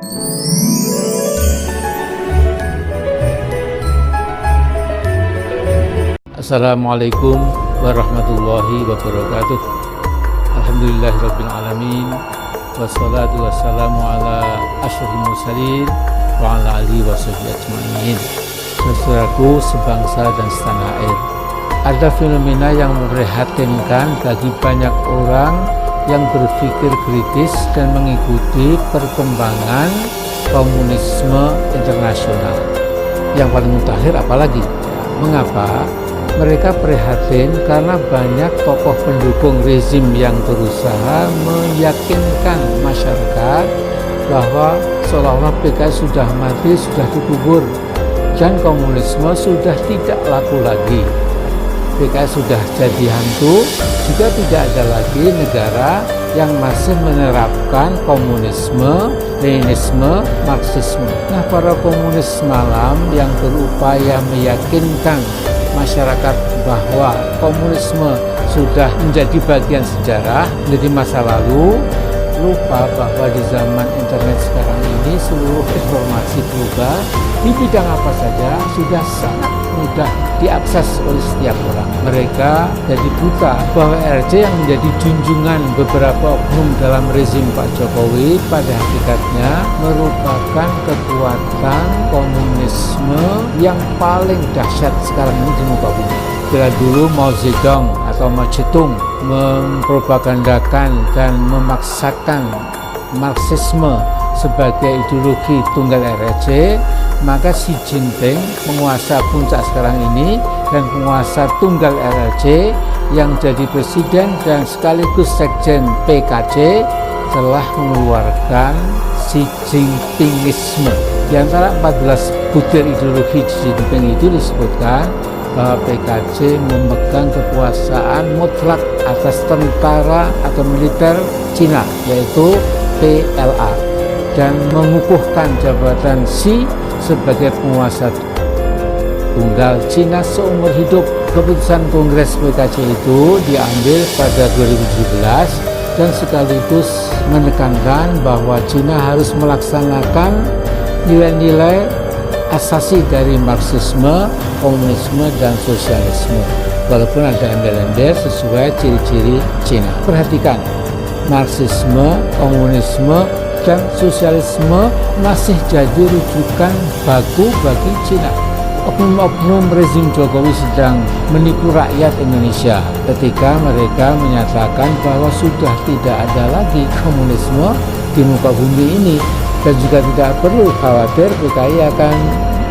Assalamualaikum warahmatullahi wabarakatuh. Alhamdulillahirabbil alamin. Wassalatu wassalamu ala asyrofil mursalin wa ala alihi washabihi ajmain. Saudaraku sebangsa dan setanah air, ada fenomena yang memprihatinkan bagi banyak orang yang berpikir kritis dan mengikuti perkembangan komunisme internasional. Yang paling mutakhir apalagi? Mengapa? Mereka prihatin karena banyak tokoh pendukung rezim yang berusaha meyakinkan masyarakat bahwa seolah-olah PKI sudah mati, sudah dikubur, dan komunisme sudah tidak laku lagi. PKI sudah jadi hantu, juga tidak ada lagi negara yang masih menerapkan komunisme, Leninisme, Marxisme. Nah, para komunis malam yang berupaya meyakinkan masyarakat bahwa komunisme sudah menjadi bagian sejarah, menjadi masa lalu, lupa bahwa di zaman internet sekarang ini seluruh informasi global di bidang apa saja sudah sangat mudah diakses oleh setiap orang. Mereka jadi buta bahwa RC yang menjadi junjungan beberapa oknum dalam rezim Pak Jokowi pada hakikatnya merupakan kekuatan komunisme yang paling dahsyat sekarang ini di muka bumi. Bila dulu Mao Zedong atau Mao Zedong mempropagandakan dan memaksakan Marxisme sebagai ideologi tunggal RRC, maka Xi Jinping, penguasa puncak sekarang ini dan penguasa tunggal RRC yang jadi presiden dan sekaligus sekjen PKC, telah mengeluarkan Xi Jinpingisme. Di antara 14 butir ideologi Xi Jinping itu disebutkan bahwa PKC memegang kekuasaan mutlak atas tentara atau militer Cina, yaitu PLA, dan mengukuhkan jabatan Xi sebagai penguasa tunggal Cina seumur hidup. Keputusan Kongres PKC itu diambil pada 2017 dan sekaligus menekankan bahwa Cina harus melaksanakan nilai-nilai asasi dari Marxisme, komunisme, dan sosialisme, walaupun ada embel-embel sesuai ciri-ciri Cina. Perhatikan, Marxisme, komunisme, dan sosialisme masih jadi rujukan baku bagi Cina. Oknum-oknum rezim Jokowi sedang menipu rakyat Indonesia ketika mereka menyatakan bahwa sudah tidak ada lagi komunisme di muka bumi ini, dan juga tidak perlu khawatir PKI akan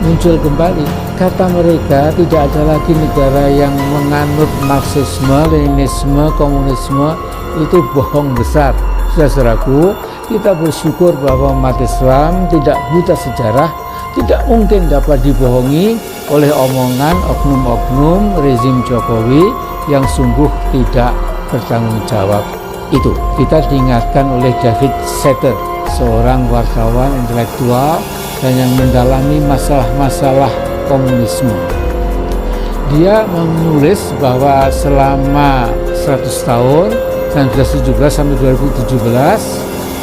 muncul kembali. Kata mereka, tidak ada lagi negara yang menganut Marxisme, Leninisme, komunisme. Itu bohong besar. Saudaraku, kita bersyukur bahwa umat Islam tidak buta sejarah, tidak mungkin dapat dibohongi oleh omongan oknum-oknum rezim Jokowi yang sungguh tidak bertanggung jawab itu. Kita diingatkan oleh David Setter, seorang wartawan intelektual dan yang mendalami masalah-masalah komunisme. Dia menulis bahwa selama 100 tahun 1917 sampai 2017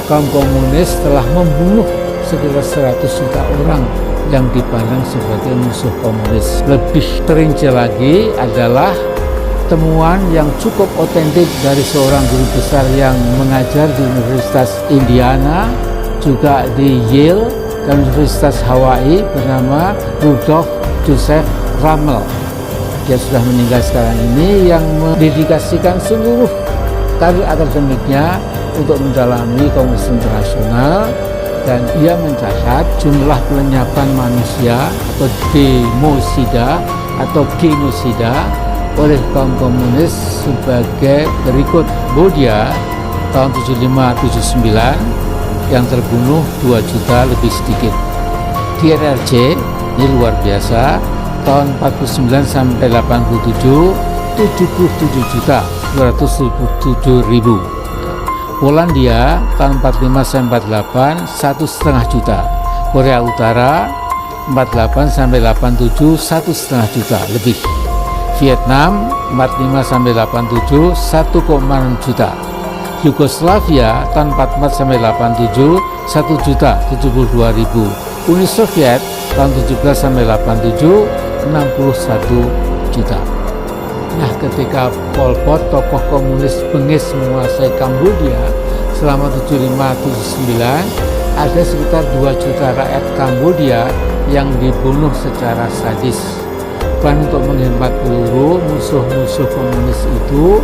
kaum komunis telah membunuh sekitar 100 juta orang yang dipandang sebagai musuh komunis. Lebih terinci lagi adalah temuan yang cukup otentik dari seorang guru besar yang mengajar di Universitas Indiana, juga di Yale dan Universitas Hawaii, bernama Rudolf Joseph Rummel. Dia sudah meninggal sekarang ini, yang mendedikasikan seluruh karir akademiknya untuk mendalami komunisme internasional, dan ia mencatat jumlah pelenyapan manusia atau demosida atau genosida oleh kaum komunis sebagai berikut. Bodia tahun 75-79 yang terbunuh 2 juta lebih sedikit. Di RRC ini luar biasa, tahun 49 sampai 87 77 juta 277.000. Polandia tahun 45 sampai 48 1,5 juta. Korea Utara 48 sampai 87 1,5 juta lebih. Vietnam 45 sampai 87 1,6 juta. Yugoslavia tahun 44 sampai 87 1.072.000. Uni Soviet tahun 17 sampai 87 61 juta. Nah, ketika Pol Pot, tokoh komunis bengis menguasai Kambodia selama 75-79, ada sekitar 2 juta rakyat Kambodia yang dibunuh secara sadis. Dan untuk menghemat peluru, musuh-musuh komunis itu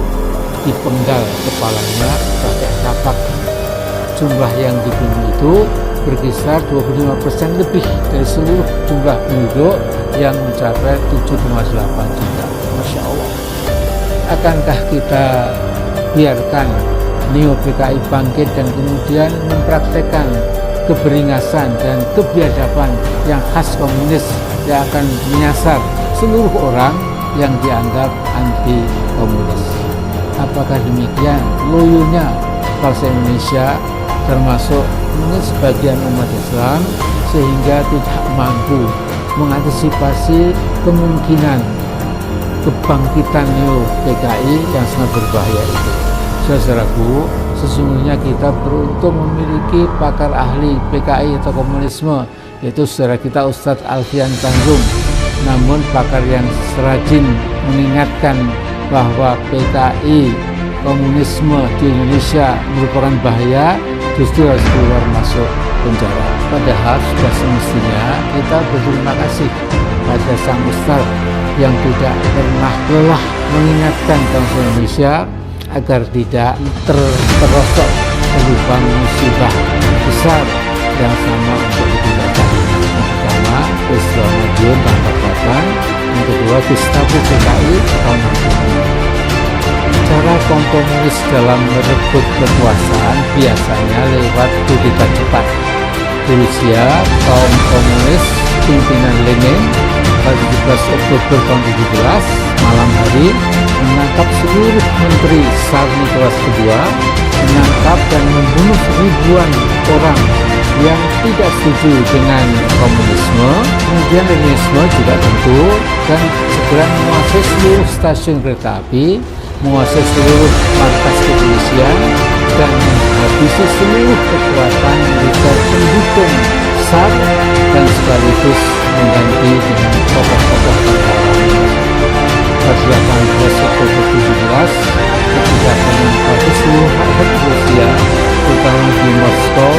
dipenggal kepalanya pakai kapak. Jumlah yang dibunuh itu berkisar 25% lebih dari seluruh jumlah penduduk yang mencapai 7,8 juta. Masya Allah. Akankah kita biarkan Neo PKI bangkit dan kemudian mempraktekkan keberingasan dan kebiadaban yang khas komunis yang akan menyasar seluruh orang yang dianggap anti komunis? Apakah demikian loyonya bangsa Indonesia termasuk mungkin sebagian umat Islam sehingga tidak mampu mengantisipasi kemungkinan kebangkitan Neo PKI yang sangat berbahaya itu? Saudaraku, sesungguhnya kita beruntung memiliki pakar ahli PKI atau komunisme, yaitu saudara kita Ustadz Alfian Tanjung. Namun pakar yang serajin mengingatkan bahwa PKI komunisme di Indonesia merupakan bahaya, justru harus keluar masuk penjara. Padahal sudah semestinya kita berterima kasih pada sang Ustadz yang tidak pernah lelah mengingatkan bangsa Indonesia agar tidak terperosok ke lubang musibah besar yang sama untuk digunakan. Yang pertama, peristiwa Madiun tahun 48, yang kedua Gestapo PKI tahun 65. Cara komunis dalam merebut kekuasaan biasanya lewat kudeta cepat. Di Rusia, kaum komunis pimpinan Lenin pada 17 Oktober tahun 17 malam hari menangkap seluruh menteri Tsar Nicholas II, menangkap dan membunuh ribuan orang yang tidak setuju dengan komunisme, kemudian Leninisme juga tentu, dan segera menguasai seluruh stasiun kereta api, menguasai seluruh markas kepolisian, dan menghabisi seluruh kekuatan militer pendukung Tsar dan sekaligus mengganti dengan tokoh-tokoh tentara. Pada 18 Oktober 17, ketika menempati seluruh rakyat Rusia, terutama di Moskow,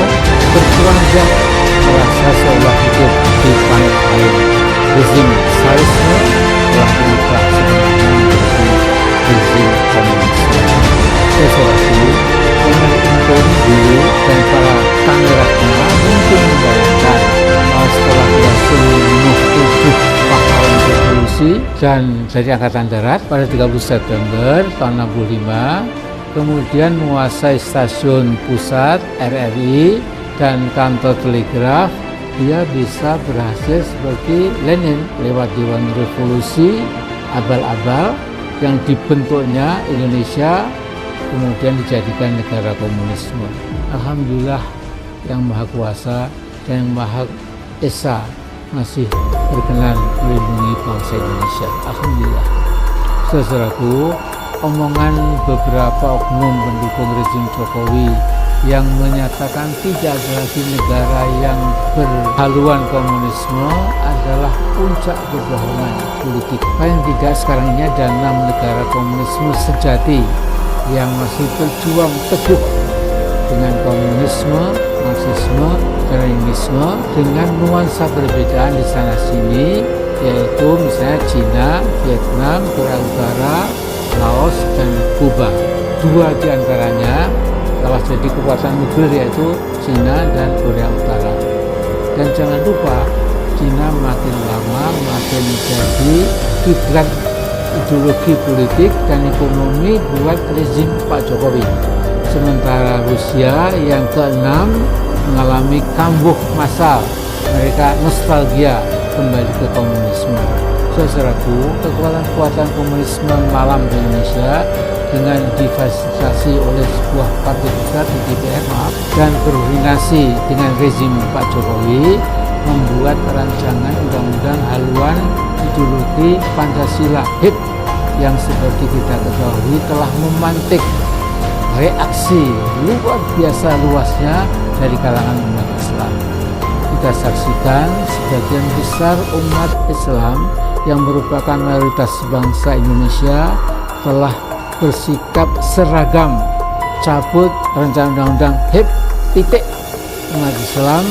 bertelanjang merasa seolah hidup di planet lain. Rezim Tsarisme telah berubah sebenarnya menjadi rezim komunisme. Sesuatu dengan untung dulu dan para tangerahnya mungkin membayangkan setelah berhasil membunuh 7 pahlawan revolusi dan dari Angkatan Darat pada 30 September tahun 65, kemudian menguasai stasiun pusat RRI dan kantor telegraf, dia bisa berhasil seperti Lenin lewat Dewan Revolusi abal-abal yang dibentuknya Indonesia kemudian dijadikan negara komunisme. Alhamdulillah yang Maha Kuasa dan yang Maha Esa masih berkenan melindungi bangsa Indonesia. Alhamdulillah. Saudaraku, omongan beberapa oknum pendukung rezim Jokowi yang menyatakan tidak ada lagi negara yang berhaluan komunisme adalah puncak kebohongan politik. Paling tidak sekarang ini ada 6 negara komunisme sejati yang masih berjuang teguh dengan komunisme, Marxisme, Leninisme dengan nuansa perbedaan di sana sini, yaitu misalnya Cina, Vietnam, Korea Utara, Laos, dan Kuba. 2 di antaranya telah jadi kekuatan nuklir, yaitu Cina dan Korea Utara. Dan jangan lupa, Cina makin lama makin jadi kiblat ideologi politik dan ekonomi buat rezim Pak Jokowi. Sementara Rusia yang ke-6 mengalami kambuh massal, mereka nostalgia kembali ke komunisme. Saudaraku, kekuatan-kekuatan komunisme malam di Indonesia dengan difasilitasi oleh sebuah partai besar di DPR dan koordinasi dengan rezim Pak Jokowi membuat rancangan undang-undang haluan ideologi Pancasila HIP yang seperti kita ketahui telah memantik reaksi luar biasa luasnya dari kalangan umat Islam. Kita saksikan sebagian besar umat Islam yang merupakan mayoritas bangsa Indonesia telah bersikap seragam, cabut rencana undang-undang HIP titik. Umat Islam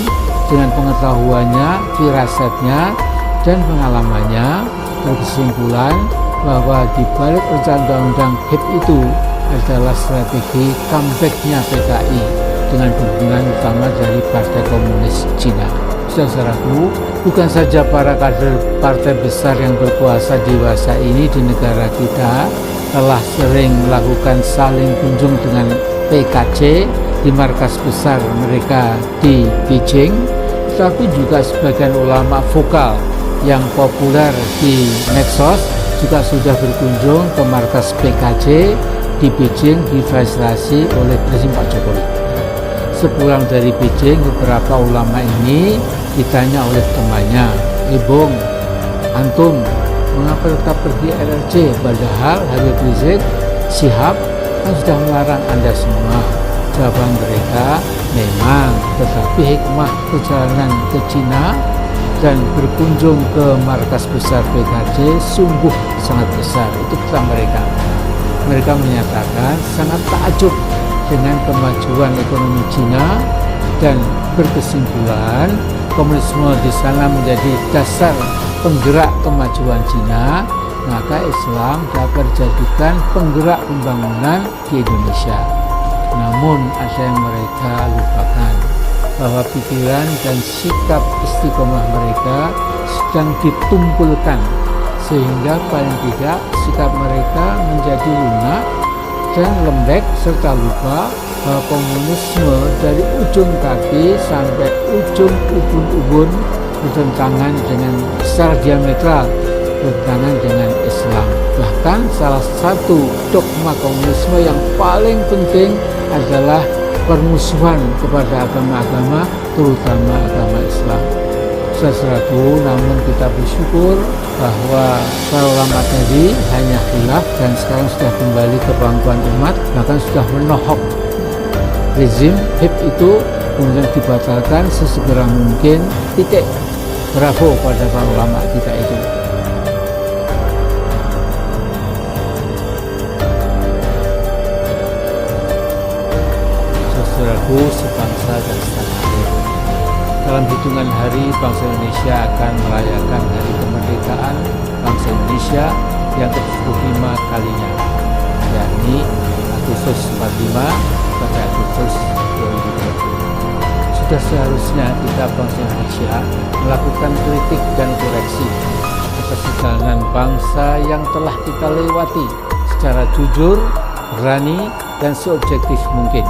dengan pengetahuannya, firasatnya, dan pengalamannya berkesimpulan bahwa di balik rencana undang-undang HIP itu adalah strategi comeback-nya PKI dengan dukungan utama dari Partai Komunis Cina. Saudaraku, bukan saja para kader partai besar yang berkuasa dewasa ini di negara kita telah sering melakukan saling kunjung dengan PKC di markas besar mereka di Beijing, tetapi juga sebagian ulama vokal yang populer di medsos juga sudah berkunjung ke markas PKC di Beijing difasilitasi oleh Presiden Pak Jokowi. Sepulang dari Beijing, beberapa ulama ini ditanya oleh temannya, Bung, antum mengapa tetap pergi RRC padahal Habib Rizik Syihab kan sudah melarang Anda semua? Jawaban mereka, memang, tetapi hikmah perjalanan ke Cina dan berkunjung ke markas besar PKC sungguh sangat besar. Itu kata mereka. Mereka menyatakan sangat takjub dengan kemajuan ekonomi Cina dan berkesimpulan komunisme di sana menjadi dasar penggerak kemajuan Cina, maka Islam dapat dijadikan penggerak pembangunan di Indonesia. Namun ada yang mereka lupakan, bahwa pikiran dan sikap istiqomah mereka sedang ditumpulkan, sehingga paling tidak sikap mereka menjadi lunak dan lembek, serta lupa bahwa komunisme dari ujung kaki sampai ujung ubun-ubun bertentangan dengan secara diametral bertentangan dengan Islam. Bahkan salah satu dogma komunisme yang paling penting adalah permusuhan kepada agama-agama, terutama agama Islam. Saudaraku, namun kita bersyukur bahwa para ulama tadi hanya khilaf dan sekarang sudah kembali ke pangkuan umat, bahkan sudah menohok rezim HIP itu, kemudian dibatalkan sesegera mungkin. Titik. Bravo pada para ulama kita itu. Saudaraku sebangsa dan setanah air, dalam hitungan hari bangsa Indonesia akan merayakan hari kemerdekaan bangsa Indonesia yang ke-75 kalinya, yakni Agustus 45 sampai Agustus 2020. Sudah seharusnya kita bangsa Indonesia melakukan kritik dan koreksi atas perjalanan bangsa yang telah kita lewati secara jujur, berani, dan seobjektif mungkin,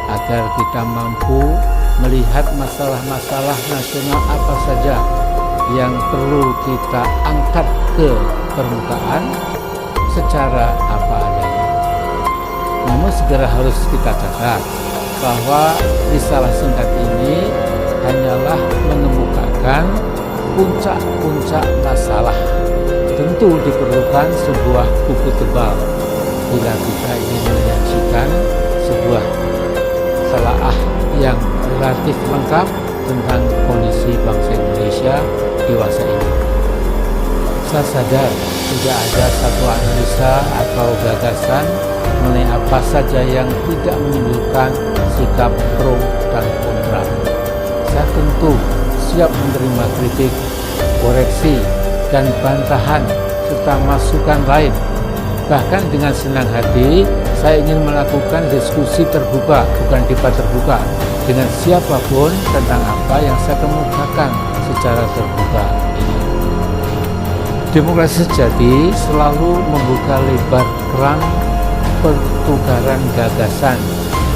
agar kita mampu melihat masalah-masalah nasional apa saja yang perlu kita angkat ke permukaan secara apa adanya. Namun segera harus kita catat bahwa risalah singkat ini hanyalah mengemukakan puncak-puncak masalah. Tentu diperlukan sebuah buku tebal bila kita ingin menyajikan sebuah telaah yang relatif lengkap tentang kondisi bangsa Indonesia dewasa ini. Saya sadar tidak ada satu analisa atau gagasan mengenai apa saja yang tidak menimbulkan sikap pro dan kontra. Saya tentu siap menerima kritik, koreksi, dan bantahan serta masukan lain. Bahkan dengan senang hati, saya ingin melakukan diskusi terbuka, bukan debat terbuka, dengan siapapun tentang apa yang saya kemukakan secara terbuka ini. Demokrasi sejati selalu membuka lebar keran pertukaran gagasan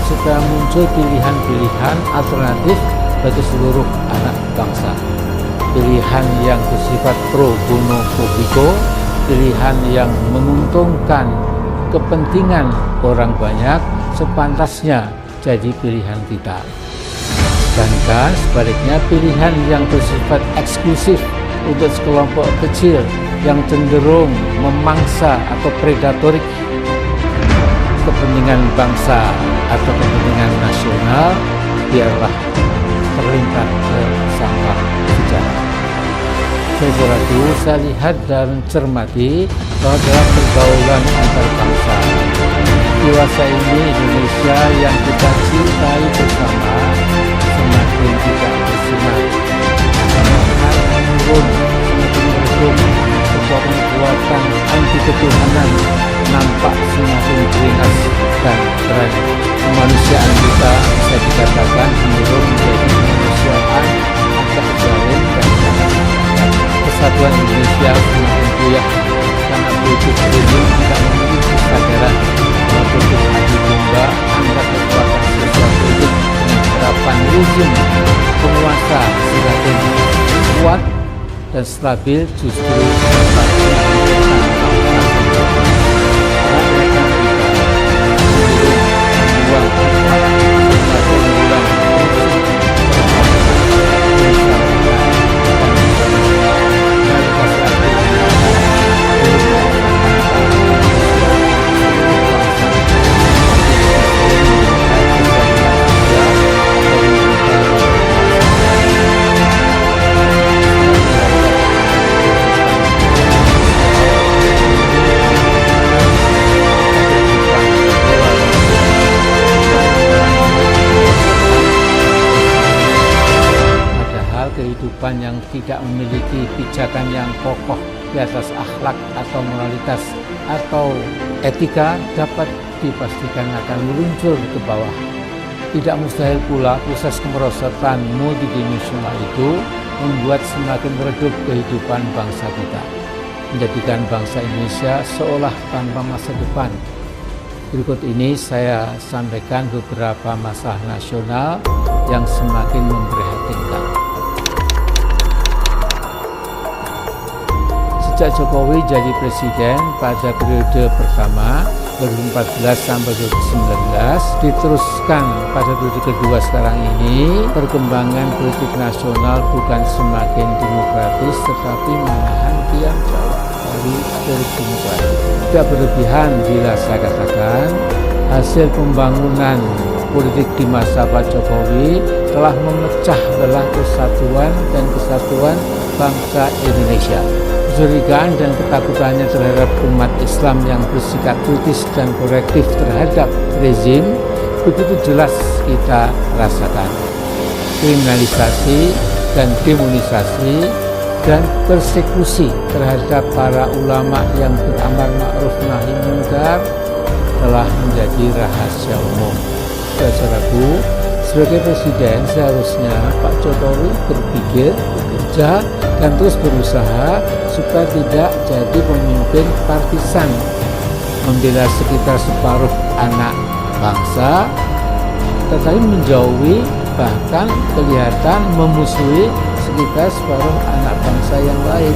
supaya muncul pilihan-pilihan alternatif bagi seluruh anak bangsa. Pilihan yang bersifat pro bono publico, pilihan yang menguntungkan kepentingan orang banyak sepantasnya jadi pilihan kita. Sedangkan sebaliknya pilihan yang bersifat eksklusif untuk sekelompok kecil yang cenderung memangsa atau predatorik kepentingan bangsa atau kepentingan nasional biarlah terlingkar ke sampah sejarah. Saudaraku, saya lihat dan cermati bahwa dalam pergaulan antar bangsa dewasa ini Indonesia yang kita cintai bersama semakin tidak bersinar, semakin menurun, semakin meredup, kekuatan anti ketuhanan nampak semakin beringas dan keren. Kemanusiaan kita bisa dikatakan menurun menjadi kemanusiaan antara zalim dan jahat. Kesatuan Indonesia semakin goyah karena politik rezim tidak memiliki kesadaran bahwa politik adu domba antar kekuatan sosial politik dengan harapan rezim penguasa semakin kuat dan stabil justru semakin kehidupan yang tidak memiliki pijakan yang kokoh di atas akhlak atau moralitas atau etika dapat dipastikan akan meluncur ke bawah. Tidak mustahil pula proses kemerosotan multidimensional itu membuat semakin meredup kehidupan bangsa kita, menjadikan bangsa Indonesia seolah tanpa masa depan. Berikut ini saya sampaikan beberapa masalah nasional yang semakin memprihatinkan. Sejak Jokowi jadi presiden pada periode pertama 2014 sampai 2019 diteruskan pada periode kedua sekarang ini, perkembangan politik nasional bukan semakin demokratis tetapi malahan kian jauh dari spirit demokrasi. Tidak berlebihan bila saya katakan hasil pembangunan politik di masa Pak Jokowi telah memecah belah persatuan dan kesatuan bangsa Indonesia. Kecurigaan dan ketakutannya terhadap umat Islam yang bersikap kritis dan korektif terhadap rezim begitu jelas kita rasakan. Kriminalisasi dan demonisasi dan persekusi terhadap para ulama yang beramar ma'ruf nahi munkar telah menjadi rahasia umum. Saudaraku, sebagai presiden seharusnya Pak Jokowi berpikir, bekerja, dan terus berusaha supaya tidak jadi pemimpin partisan, membela sekitar separuh anak bangsa, tetapi menjauhi bahkan kelihatan memusuhi sekitar separuh anak bangsa yang lain.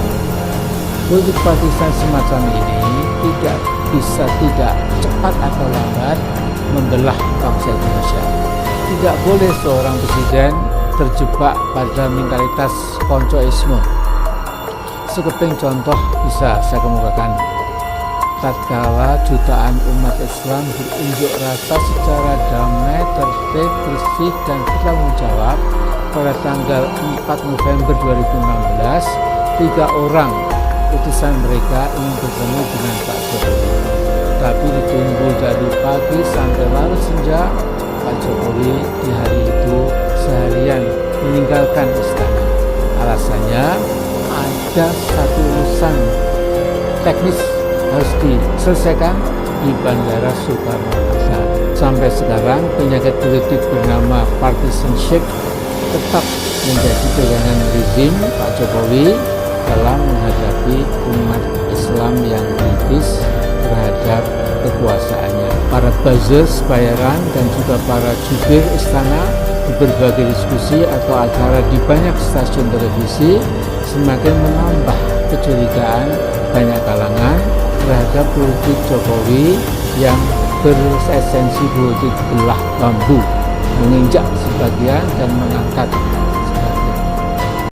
Politik partisan semacam ini tidak bisa tidak cepat atau lambat membelah bangsa Indonesia. Tidak boleh seorang presiden terjebak pada mentalitas koncoisme. Sekeping contoh bisa saya kemukakan. Tatkala jutaan umat Islam berunjuk rasa secara damai, tertib, bersih, dan bertanggung jawab pada tanggal 4 November 2016, 3 orang utusan mereka ingin bertemu dengan Pak Jokowi. Tapi ditunggu dari pagi sampai larut senja, Pak Jokowi di hari itu seharian meninggalkan istana. Alasannya ada satu urusan teknis harus diselesaikan di Bandara Soekarno-Hatta. Sampai sekarang penyakit politik bernama partisanship tetap menjadi pegangan rezim Pak Jokowi dalam menghadapi umat Islam yang kritis terhadap kekuasaannya. Para buzzers bayaran dan juga para jubir istana di berbagai diskusi atau acara di banyak stasiun televisi semakin menambah kecurigaan banyak kalangan terhadap politik Jokowi yang beresensi politik belah bambu, menginjak sebagian dan mengangkat